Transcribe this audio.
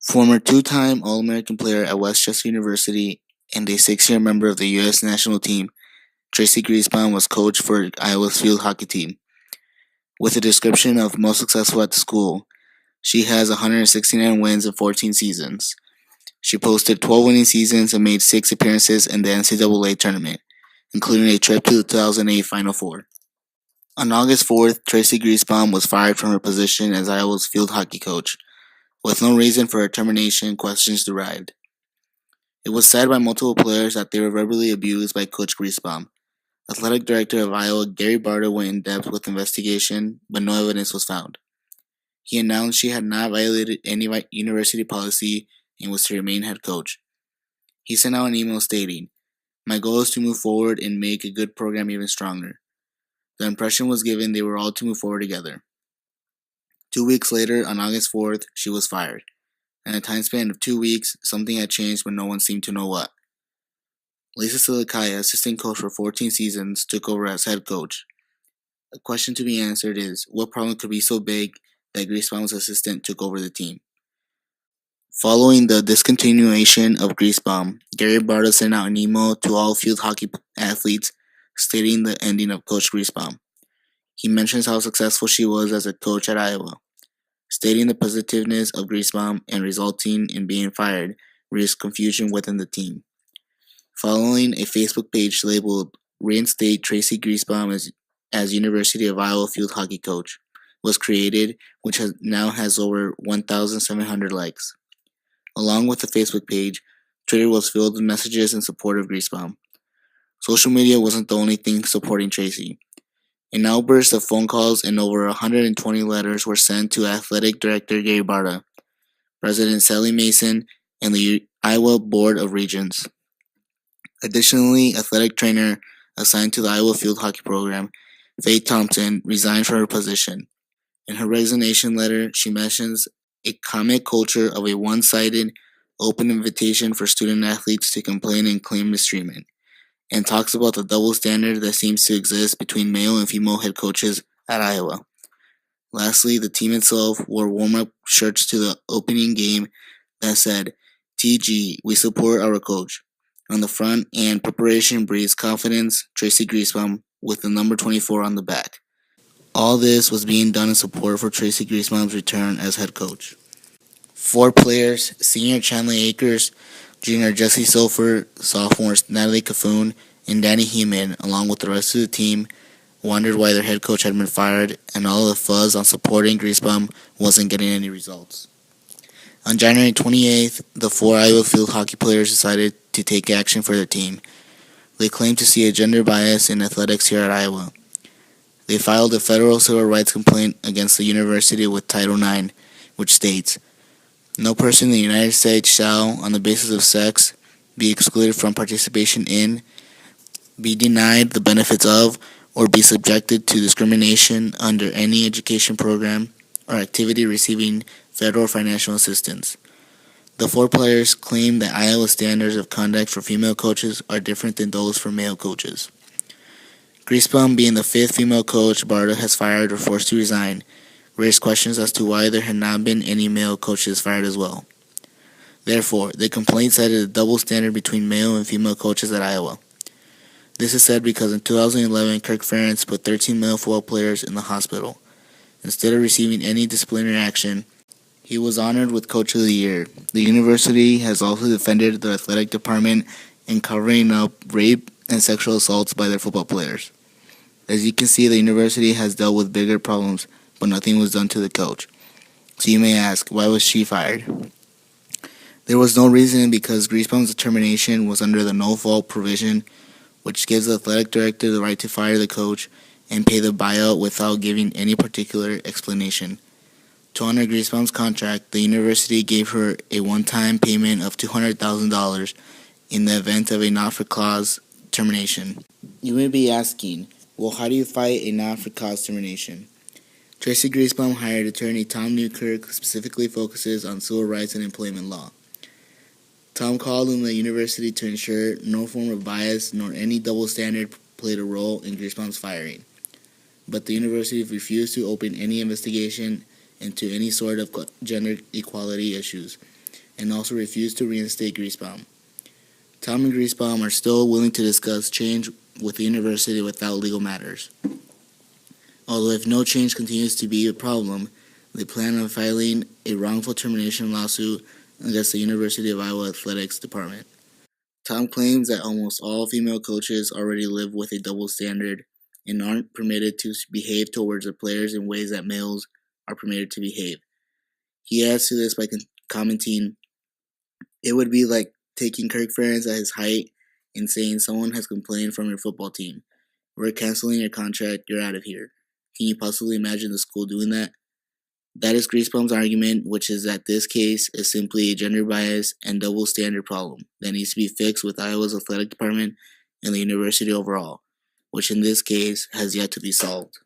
Former two-time All-American player at West Chester University and a six-year member of the U.S. national team, Tracey Griesbaum was coach for Iowa's field hockey team. With a description of most successful at the school, she has 169 wins in 14 seasons. She posted 12 winning seasons and made 6 appearances in the NCAA tournament, including a trip to the 2008 Final Four. On August 4th, Tracey Griesbaum was fired from her position as Iowa's field hockey coach. With no reason for her termination, questions derived. It was said by multiple players that they were verbally abused by Coach Griesbaum. Athletic Director of Iowa Gary Barta went in depth with investigation, but no evidence was found. He announced she had not violated any university policy and was to remain head coach. He sent out an email stating, "My goal is to move forward and make a good program even stronger." The impression was given they were all to move forward together. 2 weeks later, on August 4th, she was fired. In a time span of 2 weeks, something had changed, but no one seemed to know what. Lisa Silikaya, assistant coach for 14 seasons, took over as head coach. A question to be answered is, what problem could be so big that Griesbaum's assistant took over the team? Following the discontinuation of Griesbaum, Gary Barta sent out an email to all field hockey athletes stating the ending of Coach Griesbaum. He mentions how successful she was as a coach at Iowa, stating the positiveness of Griesbaum and resulting in being fired risked confusion within the team. Following a Facebook page labeled "Reinstate Tracey Griesbaum as University of Iowa field hockey coach" was created, which now has over 1,700 likes. Along with the Facebook page, Twitter was filled with messages in support of Griesbaum. Social media wasn't the only thing supporting Tracey. An outburst of phone calls and over 120 letters were sent to Athletic Director Gary Barta, President Sally Mason, and the Iowa Board of Regents. Additionally, athletic trainer assigned to the Iowa field hockey program, Faith Thompson, resigned from her position. In her resignation letter, she mentions a comic culture of a one-sided, open invitation for student athletes to complain and claim mistreatment, and talks about the double standard that seems to exist between male and female head coaches at Iowa. Lastly, the team itself wore warm-up shirts to the opening game that said, "TG, we support our coach," on the front, and "Preparation breeds confidence, Tracey Griesbaum," with the number 24 on the back. All this was being done in support for Tracey Griesbaum's return as head coach. 4 players, senior Chandler Akers, junior Jesse Silfer, sophomores Natalie Cafoon, and Danny Heeman, along with the rest of the team, wondered why their head coach had been fired, and all of the fuzz on supporting Griesbaum wasn't getting any results. On January 28th, the 4 Iowa field hockey players decided to take action for their team. They claimed to see a gender bias in athletics here at Iowa. They filed a federal civil rights complaint against the university with Title IX, which states, "No person in the United States shall, on the basis of sex, be excluded from participation in, be denied the benefits of, or be subjected to discrimination under any education program or activity receiving federal financial assistance." The 4 players claim that Iowa's standards of conduct for female coaches are different than those for male coaches. Griesbaum, being the 5th female coach Barta has fired or forced to resign, raised questions as to why there had not been any male coaches fired as well. Therefore, the complaint cited a double standard between male and female coaches at Iowa. This is said because in 2011, Kirk Ferentz put 13 male football players in the hospital. Instead of receiving any disciplinary action, he was honored with Coach of the Year. The university has also defended the athletic department in covering up rape and sexual assaults by their football players. As you can see, the university has dealt with bigger problems, but nothing was done to the coach. So you may ask, why was she fired? There was no reason because Griesbaum's termination was under the no-fault provision, which gives the athletic director the right to fire the coach and pay the buyout without giving any particular explanation. To honor Griesbaum's contract, the university gave her a one-time payment of $200,000 in the event of a not-for-cause termination. You may be asking, well, how do you fight a not-for-cause termination? Tracey Griesbaum hired attorney Tom Newkirk, who specifically focuses on civil rights and employment law. Tom called on the university to ensure no form of bias nor any double standard played a role in Griesbaum's firing. But the university refused to open any investigation into any sort of gender equality issues, and also refused to reinstate Griesbaum. Tom and Griesbaum are still willing to discuss change with the university without legal matters. Although if no change continues to be a problem, they plan on filing a wrongful termination lawsuit against the University of Iowa Athletics Department. Tom claims that almost all female coaches already live with a double standard and aren't permitted to behave towards the players in ways that males are permitted to behave. He adds to this by commenting, "It would be like taking Kirk Ferentz at his height and saying someone has complained from your football team. We're canceling your contract, you're out of here. Can you possibly imagine the school doing that?" That is Griesbaum's argument, which is that this case is simply a gender bias and double standard problem that needs to be fixed with Iowa's athletic department and the university overall, which in this case has yet to be solved.